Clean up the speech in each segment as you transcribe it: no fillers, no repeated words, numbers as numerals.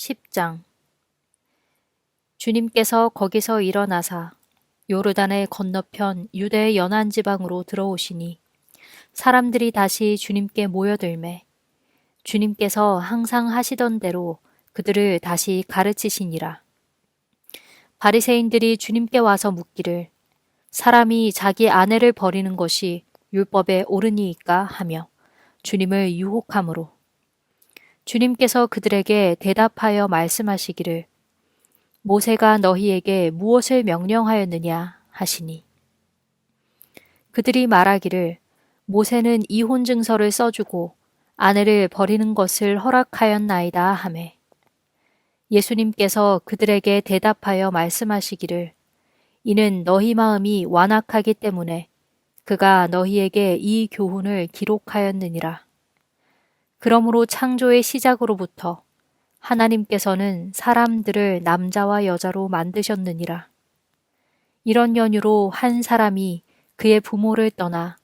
10장. 주님께서 거기서 일어나사 요르단의 건너편 유대의 연안 지방으로 들어오시니 사람들이 다시 주님께 모여들매 주님께서 항상 하시던 대로 그들을 다시 가르치시니라. 바리새인들이 주님께 와서 묻기를 사람이 자기 아내를 버리는 것이 율법에 옳으니이까 하며 주님을 유혹함으로 주님께서 그들에게 대답하여 말씀하시기를 모세가 너희에게 무엇을 명령하였느냐 하시니 그들이 말하기를 모세는 이혼 증서를 써주고 아내를 버리는 것을 허락하였나이다 하매 예수님께서 그들에게 대답하여 말씀하시기를 이는 너희 마음이 완악하기 때문에 그가 너희에게 이 교훈을 기록하였느니라. 그러므로 창조의 시작으로부터 하나님께서는 사람들을 남자와 여자로 만드셨느니라. 이런 연유로 한 사람이 그의 부모를 떠나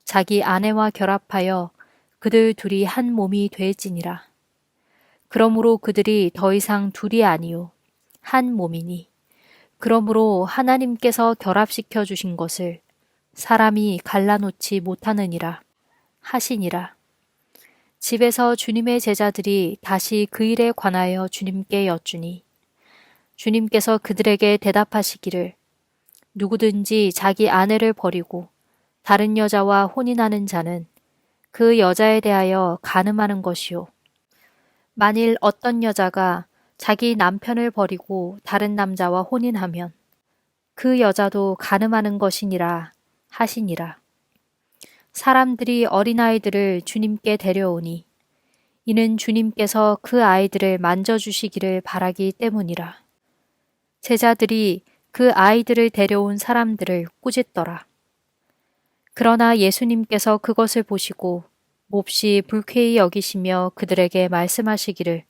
자기 아내와 결합하여 그들 둘이 한 몸이 되지니라. 그러므로 그들이 더 이상 둘이 아니요 한 몸이니 그러므로 하나님께서 결합시켜 주신 것을 사람이 갈라놓지 못하느니라 하시니라. 집에서 주님의 제자들이 다시 그 일에 관하여 주님께 여쭈니 주님께서 그들에게 대답하시기를 누구든지 자기 아내를 버리고 다른 여자와 혼인하는 자는 그 여자에 대하여 간음하는 것이요. 만일 어떤 여자가 자기 남편을 버리고 다른 남자와 혼인하면 그 여자도 간음하는 것이니라 하시니라. 사람들이 어린아이들을 주님께 데려오니 이는 주님께서 그 아이들을 만져주시기를 바라기 때문이라. 제자들이 그 아이들을 데려온 사람들을 꾸짖더라. 그러나 예수님께서 그것을 보시고 몹시 불쾌히 여기시며 그들에게 말씀하시기를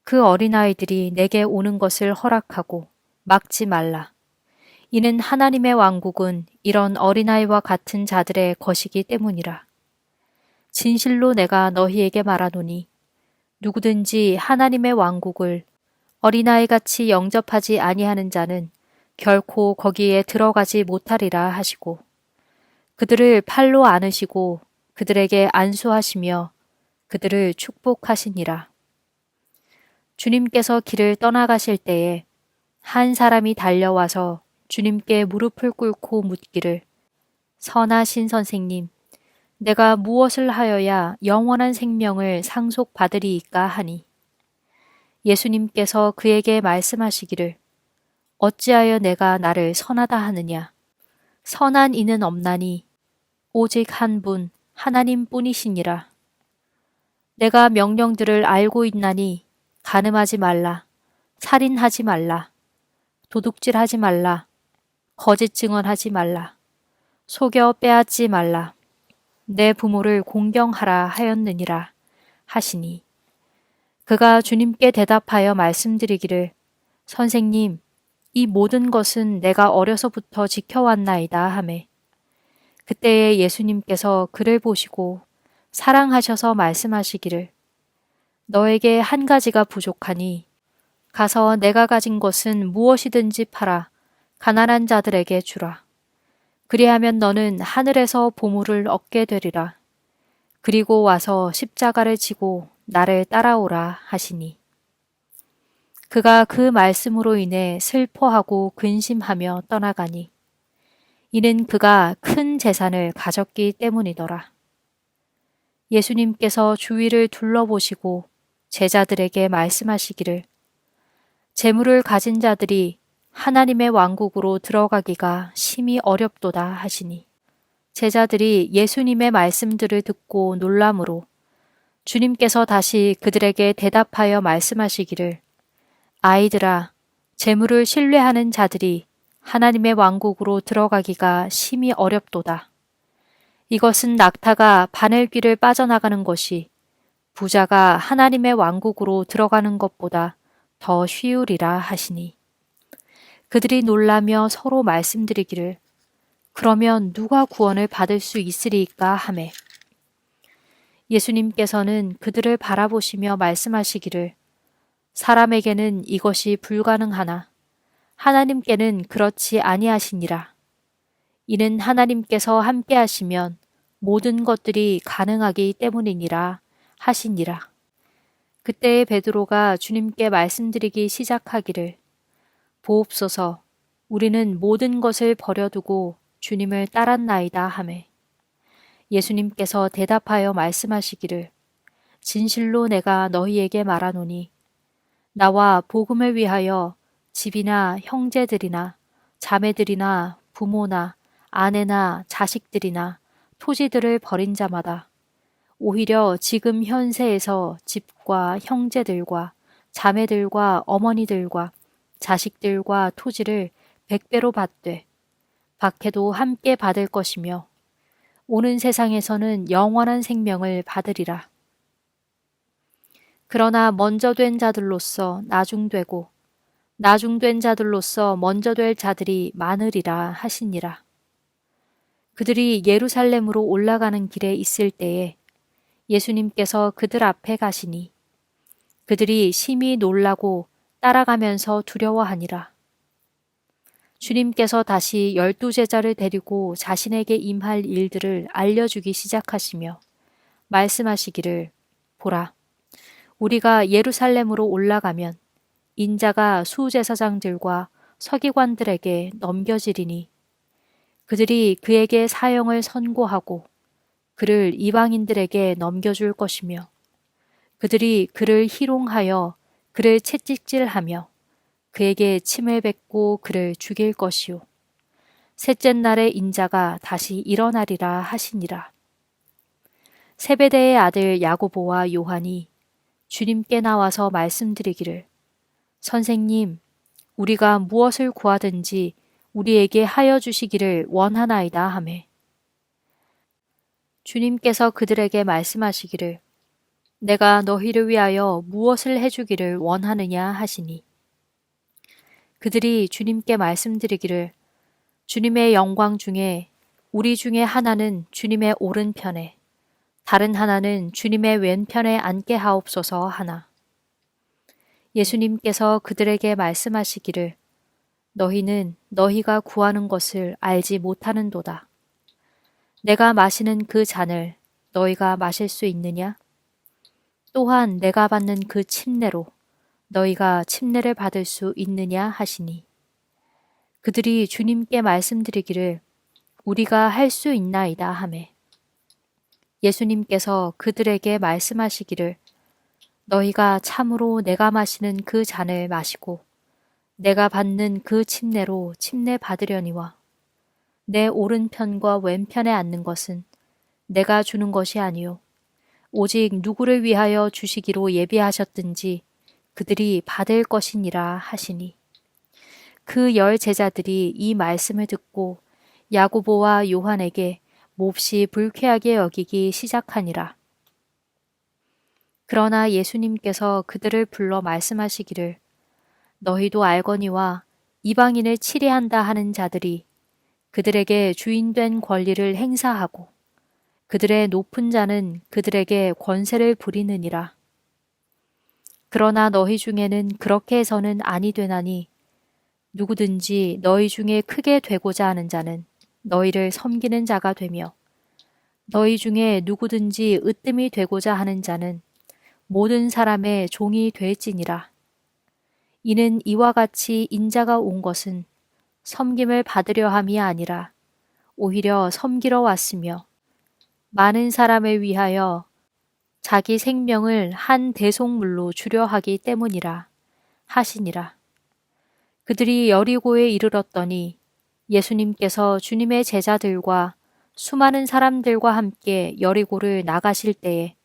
그 어린아이들이 내게 오는 것을 허락하고 막지 말라. 이는 하나님의 왕국은 이런 어린아이와 같은 자들의 것이기 때문이라. 진실로 내가 너희에게 말하노니 누구든지 하나님의 왕국을 어린아이같이 영접하지 아니하는 자는 결코 거기에 들어가지 못하리라 하시고 그들을 팔로 안으시고 그들에게 안수하시며 그들을 축복하시니라. 주님께서 길을 떠나가실 때에 한 사람이 달려와서 주님께 무릎을 꿇고 묻기를 선하신 선생님, 내가 무엇을 하여야 영원한 생명을 상속받으리이까 하니 예수님께서 그에게 말씀하시기를 어찌하여 내가 나를 선하다 하느냐. 선한 이는 없나니 오직 한 분 하나님 뿐이시니라. 내가 명령들을 알고 있나니 간음하지 말라, 살인하지 말라, 도둑질하지 말라, 거짓 증언하지 말라, 속여 빼앗지 말라, 내 부모를 공경하라 하였느니라 하시니 그가 주님께 대답하여 말씀드리기를 선생님, 이 모든 것은 내가 어려서부터 지켜왔나이다 하매 그때에 예수님께서 그를 보시고 사랑하셔서 말씀하시기를 너에게 한 가지가 부족하니 가서 내가 가진 것은 무엇이든지 팔아 가난한 자들에게 주라. 그리하면 너는 하늘에서 보물을 얻게 되리라. 그리고 와서 십자가를 지고 나를 따라오라 하시니 그가 그 말씀으로 인해 슬퍼하고 근심하며 떠나가니 이는 그가 큰 재산을 가졌기 때문이더라. 예수님께서 주위를 둘러보시고 제자들에게 말씀하시기를 재물을 가진 자들이 하나님의 왕국으로 들어가기가 심히 어렵도다 하시니 제자들이 예수님의 말씀들을 듣고 놀람으로 주님께서 다시 그들에게 대답하여 말씀하시기를 아이들아, 재물을 신뢰하는 자들이 하나님의 왕국으로 들어가기가 심히 어렵도다. 이것은 낙타가 바늘귀를 빠져나가는 것이 부자가 하나님의 왕국으로 들어가는 것보다 더 쉬우리라 하시니 그들이 놀라며 서로 말씀드리기를 그러면 누가 구원을 받을 수 있으리이까 하매 예수님께서는 그들을 바라보시며 말씀하시기를 사람에게는 이것이 불가능하나 하나님께는 그렇지 아니하시니라. 이는 하나님께서 함께 하시면 모든 것들이 가능하기 때문이니라 하시니라. 그때에 베드로가 주님께 말씀드리기 시작하기를 보옵소서 우리는 모든 것을 버려두고 주님을 따랐나이다 하매 예수님께서 대답하여 말씀하시기를 진실로 내가 너희에게 말하노니 나와 복음을 위하여 집이나 형제들이나 자매들이나 부모나 아내나 자식들이나 토지들을 버린 자마다 오히려 지금 현세에서 집과 형제들과 자매들과 어머니들과 자식들과 토지를 100배로 받되 박해도 함께 받을 것이며 오는 세상에서는 영원한 생명을 받으리라. 그러나 먼저 된 자들로서 나중되고 나중된 자들로서 먼저 될 자들이 많으리라 하시니라. 그들이 예루살렘으로 올라가는 길에 있을 때에 예수님께서 그들 앞에 가시니 그들이 심히 놀라고 따라가면서 두려워하니라. 주님께서 다시 12제자를 데리고 자신에게 임할 일들을 알려주기 시작하시며 말씀하시기를 보라, 우리가 예루살렘으로 올라가면 인자가 수제사장들과 서기관들에게 넘겨지리니 그들이 그에게 사형을 선고하고 그를 이방인들에게 넘겨줄 것이며 그들이 그를 희롱하여 그를 채찍질하며 그에게 침을 뱉고 그를 죽일 것이요 셋째 날에 인자가 다시 일어나리라 하시니라. 세베대의 아들 야고보와 요한이 주님께 나와서 말씀드리기를 선생님, 우리가 무엇을 구하든지 우리에게 하여 주시기를 원하나이다 하매 주님께서 그들에게 말씀하시기를 내가 너희를 위하여 무엇을 해주기를 원하느냐 하시니 그들이 주님께 말씀드리기를 주님의 영광 중에 우리 중에 하나는 주님의 오른편에 다른 하나는 주님의 왼편에 앉게 하옵소서 하나. 예수님께서 그들에게 말씀하시기를 너희는 너희가 구하는 것을 알지 못하는도다. 내가 마시는 그 잔을 너희가 마실 수 있느냐? 또한 내가 받는 그 침례로 너희가 침례를 받을 수 있느냐 하시니 그들이 주님께 말씀드리기를 우리가 할 수 있나이다 하매 예수님께서 그들에게 말씀하시기를 너희가 참으로 내가 마시는 그 잔을 마시고 내가 받는 그 침례로 침례 받으려니와 내 오른편과 왼편에 앉는 것은 내가 주는 것이 아니요 오직 누구를 위하여 주시기로 예비하셨든지 그들이 받을 것이니라 하시니 그 10 제자들이 이 말씀을 듣고 야고보와 요한에게 몹시 불쾌하게 여기기 시작하니라. 그러나 예수님께서 그들을 불러 말씀하시기를 너희도 알거니와 이방인을 치리한다 하는 자들이 그들에게 주인된 권리를 행사하고 그들의 높은 자는 그들에게 권세를 부리느니라. 그러나 너희 중에는 그렇게 해서는 아니 되나니 누구든지 너희 중에 크게 되고자 하는 자는 너희를 섬기는 자가 되며 너희 중에 누구든지 으뜸이 되고자 하는 자는 모든 사람의 종이 될지니라. 이는 이와 같이 인자가 온 것은 섬김을 받으려 함이 아니라 오히려 섬기러 왔으며 많은 사람을 위하여 자기 생명을 한 대속물로 주려 하기 때문이라 하시니라. 그들이 여리고에 이르렀더니 예수님께서 주님의 제자들과 수많은 사람들과 함께 여리고를 나가실 때에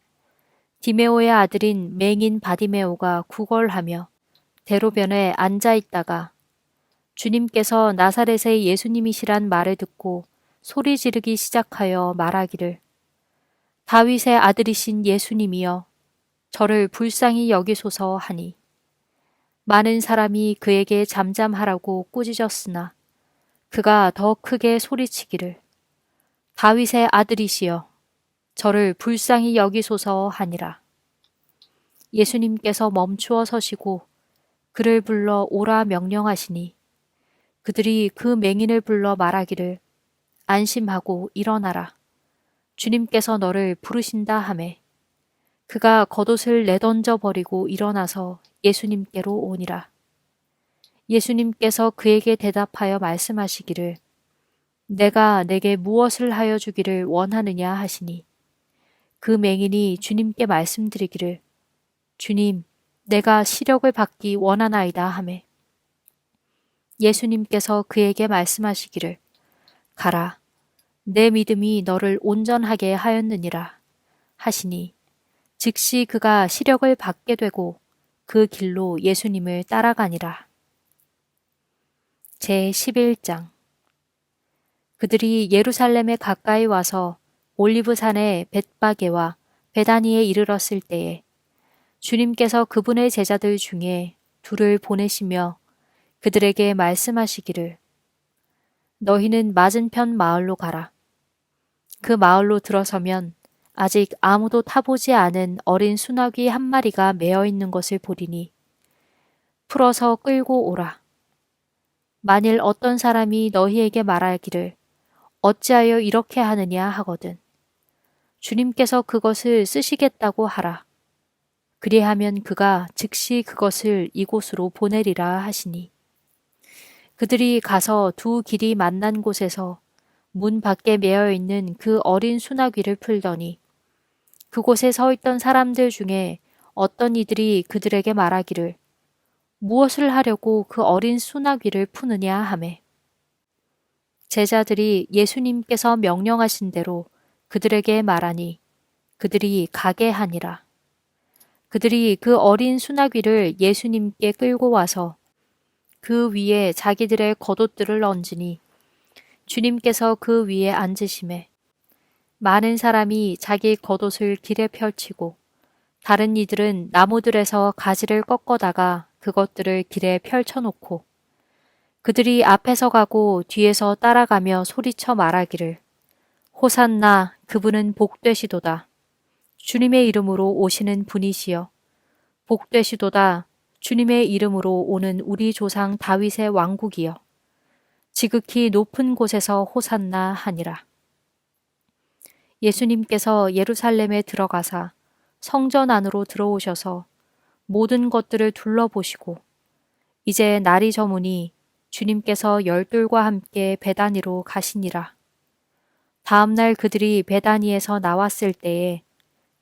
디메오의 아들인 맹인 바디메오가 구걸하며 대로변에 앉아 있다가 주님께서 나사렛의 예수님이시란 말을 듣고 소리 지르기 시작하여 말하기를 다윗의 아들이신 예수님이여 저를 불쌍히 여기소서 하니 많은 사람이 그에게 잠잠하라고 꾸짖었으나 그가 더 크게 소리치기를 다윗의 아들이시여 저를 불쌍히 여기소서 하니라. 예수님께서 멈추어 서시고 그를 불러 오라 명령하시니 그들이 그 맹인을 불러 말하기를 안심하고 일어나라. 주님께서 너를 부르신다 하매 그가 겉옷을 내던져 버리고 일어나서 예수님께로 오니라. 예수님께서 그에게 대답하여 말씀하시기를 내가 내게 무엇을 하여 주기를 원하느냐 하시니 그 맹인이 주님께 말씀드리기를 주님, 내가 시력을 받기 원하나이다 하매 예수님께서 그에게 말씀하시기를 가라, 내 믿음이 너를 온전하게 하였느니라 하시니 즉시 그가 시력을 받게 되고 그 길로 예수님을 따라가니라. 제 11장 그들이 예루살렘에 가까이 와서 올리브산의 벳바게와 베다니에 이르렀을 때에 주님께서 그분의 제자들 중에 둘을 보내시며 그들에게 말씀하시기를 너희는 맞은편 마을로 가라. 그 마을로 들어서면 아직 아무도 타보지 않은 어린 수나귀 한 마리가 매어 있는 것을 보리니 풀어서 끌고 오라. 만일 어떤 사람이 너희에게 말하기를 어찌하여 이렇게 하느냐 하거든 주님께서 그것을 쓰시겠다고 하라. 그리하면 그가 즉시 그것을 이곳으로 보내리라 하시니 그들이 가서 두 길이 만난 곳에서 문 밖에 매어 있는 그 어린 수나귀를 풀더니 그곳에 서 있던 사람들 중에 어떤 이들이 그들에게 말하기를 무엇을 하려고 그 어린 수나귀를 푸느냐 하매 제자들이 예수님께서 명령하신 대로 그들에게 말하니 그들이 가게 하니라. 그들이 그 어린 수나귀를 예수님께 끌고 와서 그 위에 자기들의 겉옷들을 얹으니 주님께서 그 위에 앉으심에 많은 사람이 자기 겉옷을 길에 펼치고 다른 이들은 나무들에서 가지를 꺾어다가 그것들을 길에 펼쳐놓고 그들이 앞에서 가고 뒤에서 따라가며 소리쳐 말하기를 호산나 그분은 복되시도다. 주님의 이름으로 오시는 분이시여. 복되시도다. 주님의 이름으로 오는 우리 조상 다윗의 왕국이여. 지극히 높은 곳에서 호산나 하니라. 예수님께서 예루살렘에 들어가사 성전 안으로 들어오셔서 모든 것들을 둘러보시고 이제 날이 저무니 주님께서 열둘과 함께 베다니로 가시니라. 다음 날 그들이 베다니에서 나왔을 때에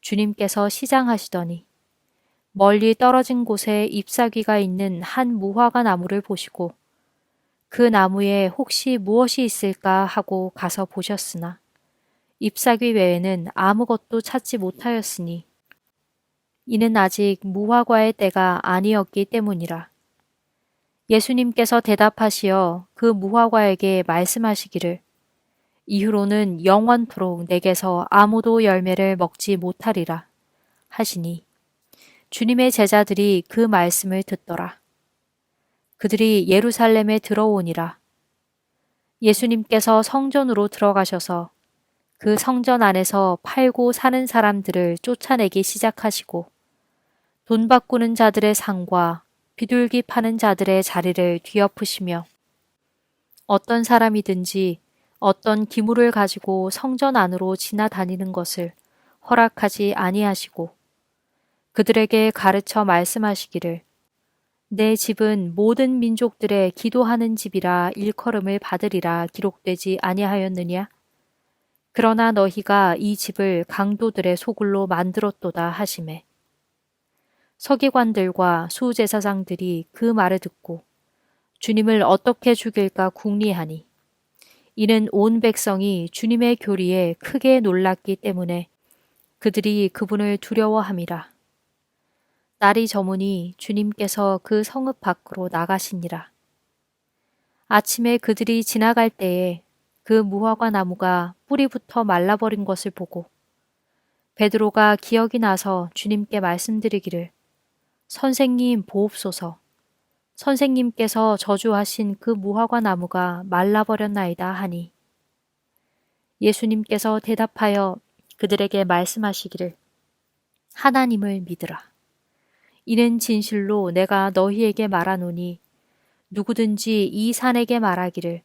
주님께서 시장하시더니 멀리 떨어진 곳에 잎사귀가 있는 한 무화과 나무를 보시고 그 나무에 혹시 무엇이 있을까 하고 가서 보셨으나 잎사귀 외에는 아무것도 찾지 못하였으니 이는 아직 무화과의 때가 아니었기 때문이라. 예수님께서 대답하시어 그 무화과에게 말씀하시기를 이후로는 영원토록 내게서 아무도 열매를 먹지 못하리라 하시니 주님의 제자들이 그 말씀을 듣더라. 그들이 예루살렘에 들어오니라. 예수님께서 성전으로 들어가셔서 그 성전 안에서 팔고 사는 사람들을 쫓아내기 시작하시고 돈 바꾸는 자들의 상과 비둘기 파는 자들의 자리를 뒤엎으시며 어떤 사람이든지 어떤 기물을 가지고 성전 안으로 지나다니는 것을 허락하지 아니하시고 그들에게 가르쳐 말씀하시기를 내 집은 모든 민족들의 기도하는 집이라 일컬음을 받으리라 기록되지 아니하였느냐? 그러나 너희가 이 집을 강도들의 소굴로 만들었도다 하시매 서기관들과 수제사장들이 그 말을 듣고 주님을 어떻게 죽일까 궁리하니 이는 온 백성이 주님의 교리에 크게 놀랐기 때문에 그들이 그분을 두려워함이라. 날이 저무니 주님께서 그 성읍 밖으로 나가시니라. 아침에 그들이 지나갈 때에 그 무화과 나무가 뿌리부터 말라버린 것을 보고 베드로가 기억이 나서 주님께 말씀드리기를 선생님 보옵소서. 선생님께서 저주하신 그 무화과 나무가 말라버렸나이다 하니 예수님께서 대답하여 그들에게 말씀하시기를 하나님을 믿으라. 이는 진실로 내가 너희에게 말하노니 누구든지 이 산에게 말하기를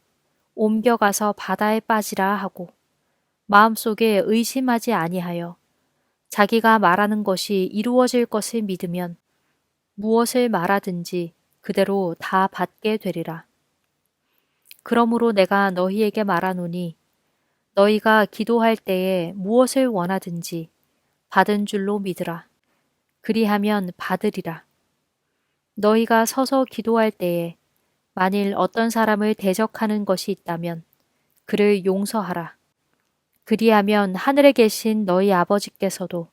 옮겨가서 바다에 빠지라 하고 마음속에 의심하지 아니하여 자기가 말하는 것이 이루어질 것을 믿으면 무엇을 말하든지 그대로 다 받게 되리라. 그러므로 내가 너희에게 말하노니 너희가 기도할 때에 무엇을 원하든지 받은 줄로 믿으라. 그리하면 받으리라. 너희가 서서 기도할 때에 만일 어떤 사람을 대적하는 것이 있다면 그를 용서하라. 그리하면 하늘에 계신 너희 아버지께서도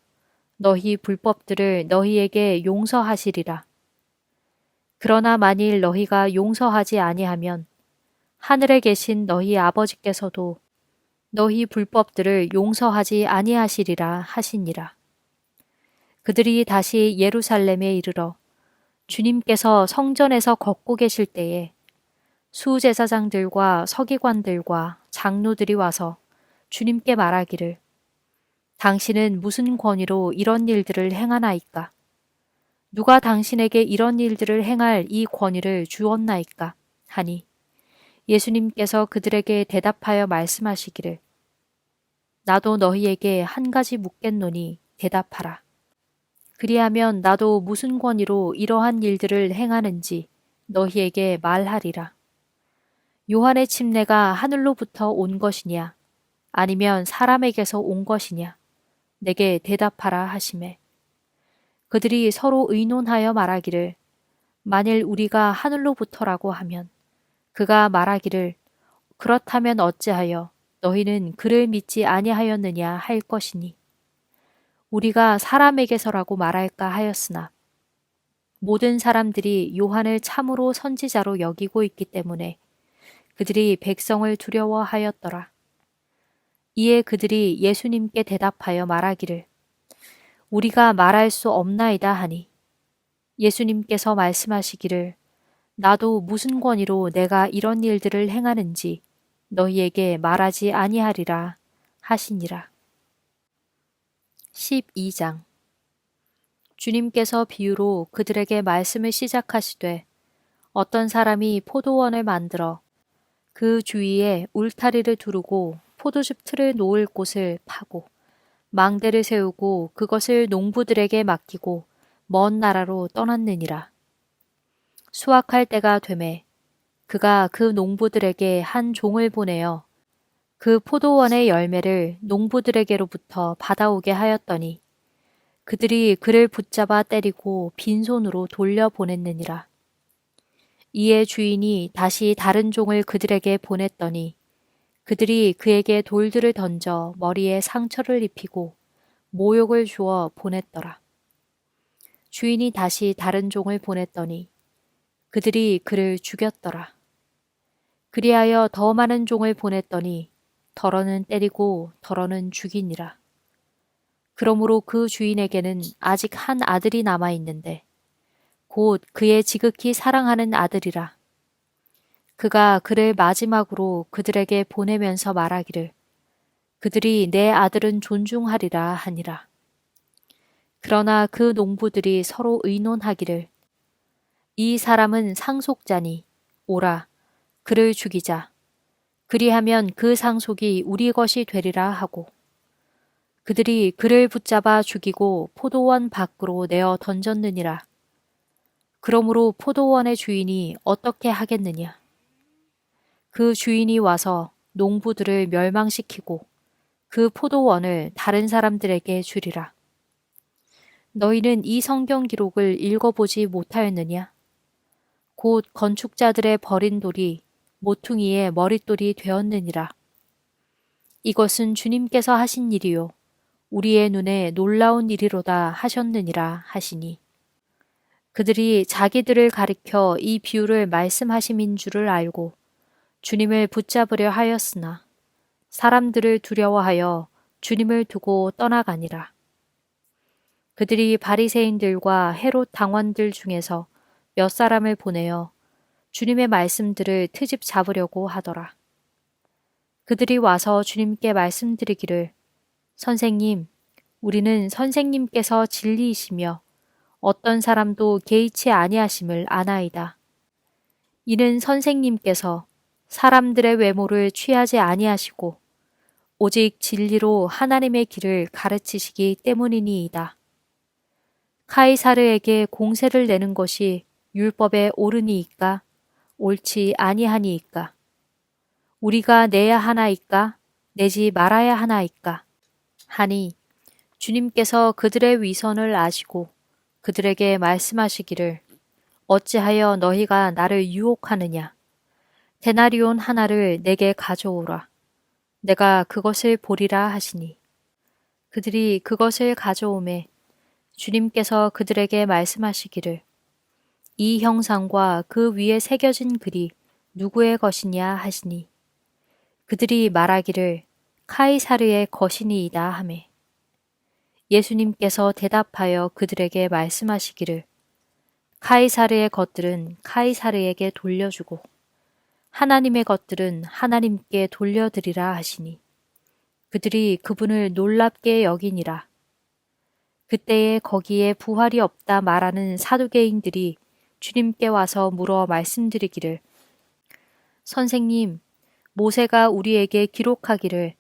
너희 불법들을 너희에게 용서하시리라. 그러나 만일 너희가 용서하지 아니하면 하늘에 계신 너희 아버지께서도 너희 불법들을 용서하지 아니하시리라 하시니라. 그들이 다시 예루살렘에 이르러 주님께서 성전에서 걷고 계실 때에 수제사장들과 서기관들과 장로들이 와서 주님께 말하기를 당신은 무슨 권위로 이런 일들을 행하나이까? 누가 당신에게 이런 일들을 행할 이 권위를 주었나이까? 하니 예수님께서 그들에게 대답하여 말씀하시기를 나도 너희에게 한 가지 묻겠노니 대답하라. 그리하면 나도 무슨 권위로 이러한 일들을 행하는지 너희에게 말하리라. 요한의 침례가 하늘로부터 온 것이냐 아니면 사람에게서 온 것이냐 내게 대답하라 하시매 그들이 서로 의논하여 말하기를 만일 우리가 하늘로부터라고 하면 그가 말하기를 그렇다면 어찌하여 너희는 그를 믿지 아니하였느냐 할 것이니 우리가 사람에게서라고 말할까 하였으나 모든 사람들이 요한을 참으로 선지자로 여기고 있기 때문에 그들이 백성을 두려워하였더라. 이에 그들이 예수님께 대답하여 말하기를 우리가 말할 수 없나이다 하니 예수님께서 말씀하시기를 나도 무슨 권위로 내가 이런 일들을 행하는지 너희에게 말하지 아니하리라 하시니라. 12장 주님께서 비유로 그들에게 말씀을 시작하시되 어떤 사람이 포도원을 만들어 그 주위에 울타리를 두르고 포도즙 틀을 놓을 곳을 파고 망대를 세우고 그것을 농부들에게 맡기고 먼 나라로 떠났느니라. 수확할 때가 되매 그가 그 농부들에게 한 종을 보내어 그 포도원의 열매를 농부들에게로부터 받아오게 하였더니 그들이 그를 붙잡아 때리고 빈손으로 돌려보냈느니라. 이에 주인이 다시 다른 종을 그들에게 보냈더니 그들이 그에게 돌들을 던져 머리에 상처를 입히고 모욕을 주어 보냈더라. 주인이 다시 다른 종을 보냈더니 그들이 그를 죽였더라. 그리하여 더 많은 종을 보냈더니 더러는 때리고 더러는 죽이니라. 그러므로 그 주인에게는 아직 한 아들이 남아 있는데 곧 그의 지극히 사랑하는 아들이라. 그가 그를 마지막으로 그들에게 보내면서 말하기를 그들이 내 아들은 존중하리라 하니라. 그러나 그 농부들이 서로 의논하기를 이 사람은 상속자니 오라 그를 죽이자. 그리하면 그 상속이 우리 것이 되리라 하고 그들이 그를 붙잡아 죽이고 포도원 밖으로 내어 던졌느니라. 그러므로 포도원의 주인이 어떻게 하겠느냐? 그 주인이 와서 농부들을 멸망시키고 그 포도원을 다른 사람들에게 주리라. 너희는 이 성경 기록을 읽어보지 못하였느냐? 곧 건축자들의 버린 돌이 모퉁이의 머릿돌이 되었느니라. 이것은 주님께서 하신 일이요 우리의 눈에 놀라운 일이로다 하셨느니라 하시니 그들이 자기들을 가리켜 이 비유를 말씀하심인 줄을 알고 주님을 붙잡으려 하였으나 사람들을 두려워하여 주님을 두고 떠나가니라. 그들이 바리새인들과 헤롯 당원들 중에서 몇 사람을 보내어 주님의 말씀들을 트집 잡으려고 하더라. 그들이 와서 주님께 말씀드리기를 선생님, 우리는 선생님께서 진리이시며 어떤 사람도 개의치 아니하심을 아나이다. 이는 선생님께서 사람들의 외모를 취하지 아니하시고 오직 진리로 하나님의 길을 가르치시기 때문이니이다. 카이사르에게 공세를 내는 것이 율법에 옳으니이까 옳지 아니하니이까? 우리가 내야 하나이까 내지 말아야 하나이까? 하니 주님께서 그들의 위선을 아시고 그들에게 말씀하시기를 어찌하여 너희가 나를 유혹하느냐? 데나리온 하나를 내게 가져오라. 내가 그것을 보리라 하시니 그들이 그것을 가져오매 주님께서 그들에게 말씀하시기를 이 형상과 그 위에 새겨진 글이 누구의 것이냐 하시니 그들이 말하기를 카이사르의 것이니이다 하매 예수님께서 대답하여 그들에게 말씀하시기를 카이사르의 것들은 카이사르에게 돌려주고 하나님의 것들은 하나님께 돌려드리라 하시니 그들이 그분을 놀랍게 여기니라. 그때에 거기에 부활이 없다 말하는 사두개인들이 주님께 와서 물어 말씀드리기를 선생님, 모세가 우리에게 기록하기를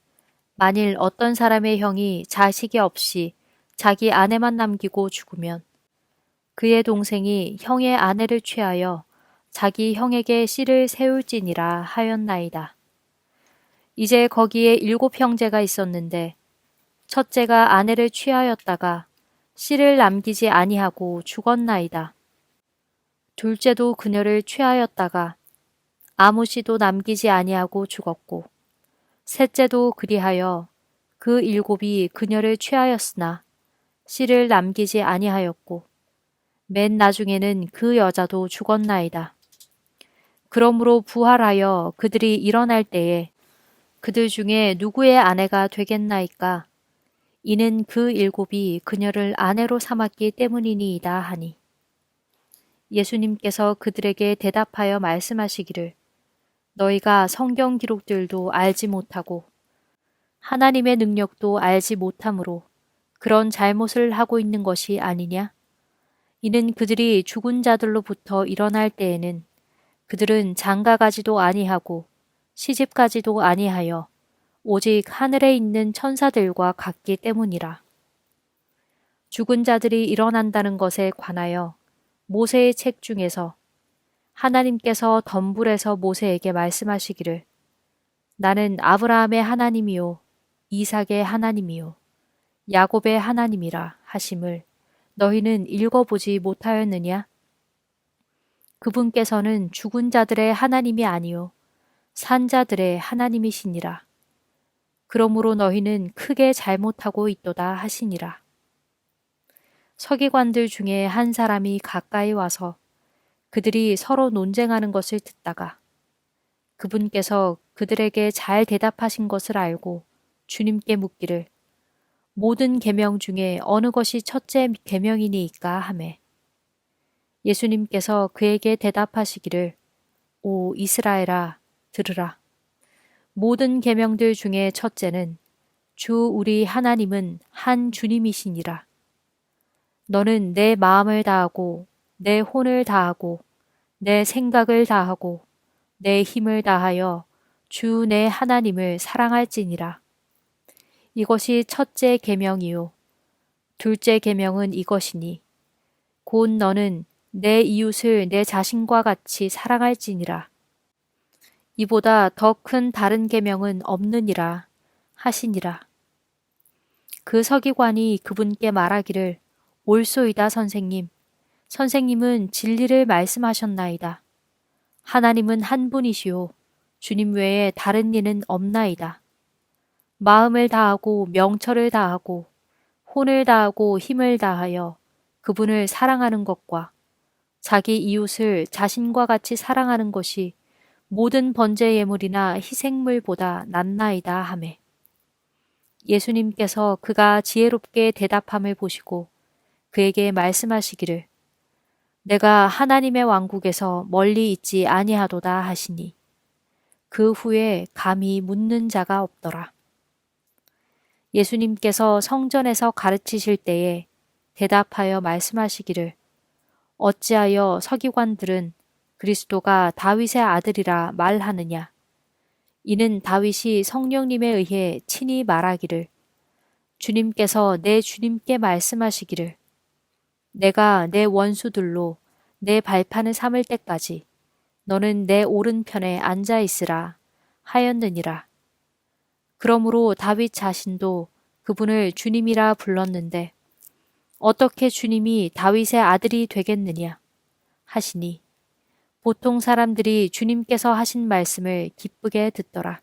만일 어떤 사람의 형이 자식이 없이 자기 아내만 남기고 죽으면 그의 동생이 형의 아내를 취하여 자기 형에게 씨를 세울지니라 하였나이다. 이제 거기에 7 형제가 있었는데 첫째가 아내를 취하였다가 씨를 남기지 아니하고 죽었나이다. 둘째도 그녀를 취하였다가 아무 씨도 남기지 아니하고 죽었고 셋째도 그리하여 그 7이 그녀를 취하였으나 씨를 남기지 아니하였고 맨 나중에는 그 여자도 죽었나이다. 그러므로 부활하여 그들이 일어날 때에 그들 중에 누구의 아내가 되겠나이까? 이는 그 7이 그녀를 아내로 삼았기 때문이니이다 하니 예수님께서 그들에게 대답하여 말씀하시기를 너희가 성경 기록들도 알지 못하고 하나님의 능력도 알지 못함으로 그런 잘못을 하고 있는 것이 아니냐? 이는 그들이 죽은 자들로부터 일어날 때에는 그들은 장가가지도 아니하고 시집가지도 아니하여 오직 하늘에 있는 천사들과 같기 때문이라. 죽은 자들이 일어난다는 것에 관하여 모세의 책 중에서 하나님께서 덤불에서 모세에게 말씀하시기를 나는 아브라함의 하나님이요 이삭의 하나님이요 야곱의 하나님이라 하심을 너희는 읽어보지 못하였느냐? 그분께서는 죽은 자들의 하나님이 아니요 산 자들의 하나님이시니라. 그러므로 너희는 크게 잘못하고 있도다 하시니라. 서기관들 중에 한 사람이 가까이 와서 그들이 서로 논쟁하는 것을 듣다가 그분께서 그들에게 잘 대답하신 것을 알고 주님께 묻기를 모든 계명 중에 어느 것이 첫째 계명이니이까 하매 예수님께서 그에게 대답하시기를 오 이스라엘아 들으라. 모든 계명들 중에 첫째는 주 우리 하나님은 한 주님이시니라. 너는 내 마음을 다하고 내 혼을 다하고 내 생각을 다하고 내 힘을 다하여 주 내 하나님을 사랑할지니라. 이것이 첫째 계명이요 둘째 계명은 이것이니 곧 너는 내 이웃을 내 자신과 같이 사랑할지니라. 이보다 더 큰 다른 계명은 없느니라 하시니라. 그 서기관이 그분께 말하기를 옳소이다 선생님. 선생님은 진리를 말씀하셨나이다. 하나님은 한 분이시오. 주님 외에 다른 이는 없나이다. 마음을 다하고 명철을 다하고 혼을 다하고 힘을 다하여 그분을 사랑하는 것과 자기 이웃을 자신과 같이 사랑하는 것이 모든 번제 예물이나 희생물보다 낫나이다 하매 예수님께서 그가 지혜롭게 대답함을 보시고 그에게 말씀하시기를 내가 하나님의 왕국에서 멀리 있지 아니하도다 하시니 그 후에 감히 묻는 자가 없더라. 예수님께서 성전에서 가르치실 때에 대답하여 말씀하시기를 어찌하여 서기관들은 그리스도가 다윗의 아들이라 말하느냐. 이는 다윗이 성령님에 의해 친히 말하기를 주님께서 내 주님께 말씀하시기를 내가 내 원수들로 내 발판을 삼을 때까지 너는 내 오른편에 앉아 있으라 하였느니라. 그러므로 다윗 자신도 그분을 주님이라 불렀는데 어떻게 주님이 다윗의 아들이 되겠느냐 하시니 보통 사람들이 주님께서 하신 말씀을 기쁘게 듣더라.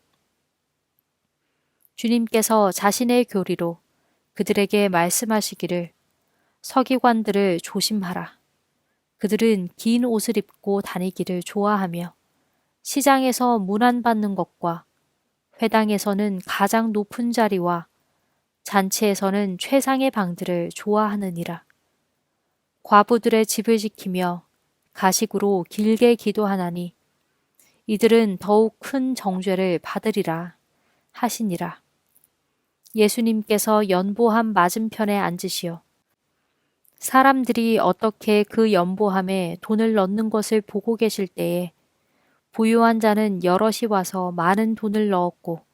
주님께서 자신의 교리로 그들에게 말씀하시기를 서기관들을 조심하라. 그들은 긴 옷을 입고 다니기를 좋아하며 시장에서 문안받는 것과 회당에서는 가장 높은 자리와 잔치에서는 최상의 방들을 좋아하느니라. 과부들의 집을 지키며 가식으로 길게 기도하나니 이들은 더욱 큰 정죄를 받으리라 하시니라. 예수님께서 연보함 맞은편에 앉으시어 사람들이 어떻게 그 연보함에 돈을 넣는 것을 보고 계실 때에 부유한 자는 여럿이 와서 많은 돈을 넣었고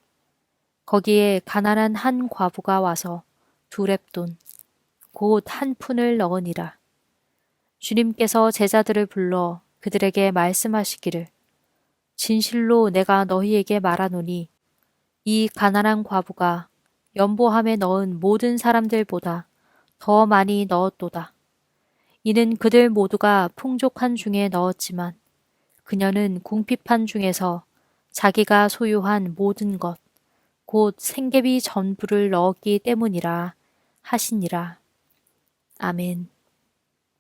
거기에 가난한 한 과부가 와서 2렙돈 곧 1푼을 넣으니라. 주님께서 제자들을 불러 그들에게 말씀하시기를 진실로 내가 너희에게 말하노니 이 가난한 과부가 연보함에 넣은 모든 사람들보다 더 많이 넣었도다. 이는 그들 모두가 풍족한 중에 넣었지만 그녀는 궁핍한 중에서 자기가 소유한 모든 것, 곧 생계비 전부를 넣었기 때문이라 하시니라. 아멘.